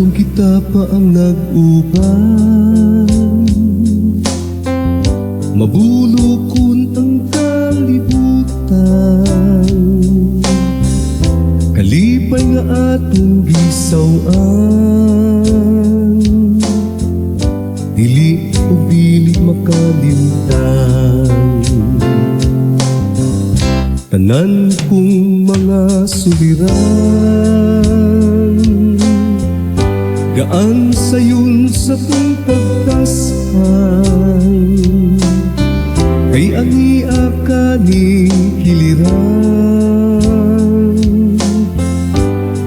Adtong kita pa ang nag-uban, mabulokon ang kalibutan. Kalipay nga atong gisaw-an, dili o dili makalimtan. Tanan kong mga suliran, gaan sayon sa kong pagtashan. Kay ania kaning kiliran,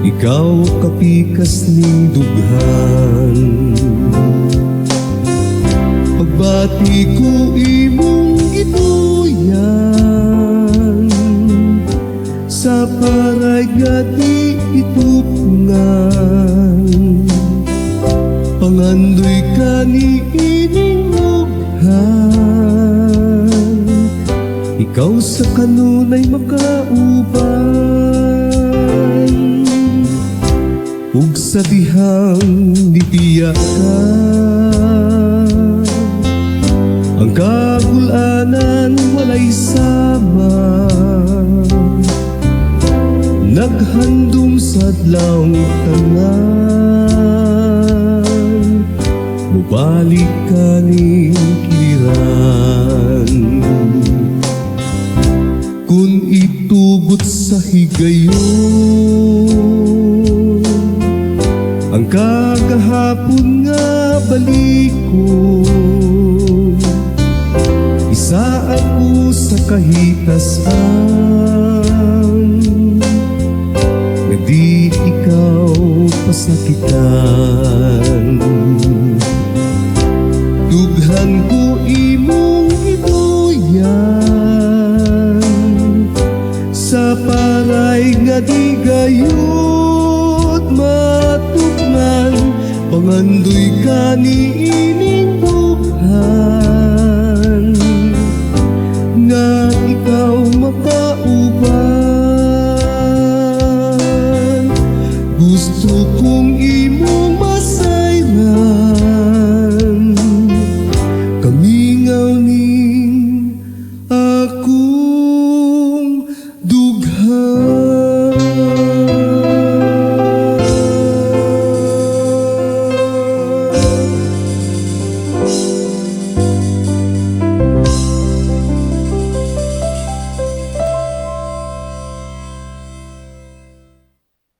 ikaw kapikas ning dughan. Pagbati ko imong gituyan, sa paray nga di itupungan. Pangandoy ka ni ining mughan, ikaw sa kanunay makauban. Ug sa dihang nibiya ka, ang kagulanan walay sama. Naghandom sa adlawng tanan, mubalik ka ning kiliran. Kung itugot sa higayon, ang kagahapon nga balikon, isa ako sa kahitasan, nga di ikaw pasakitan. Dughan ko imong ibuyan, sa paray nga di gayud matugnan. Pangandoy ka ni ining buhay,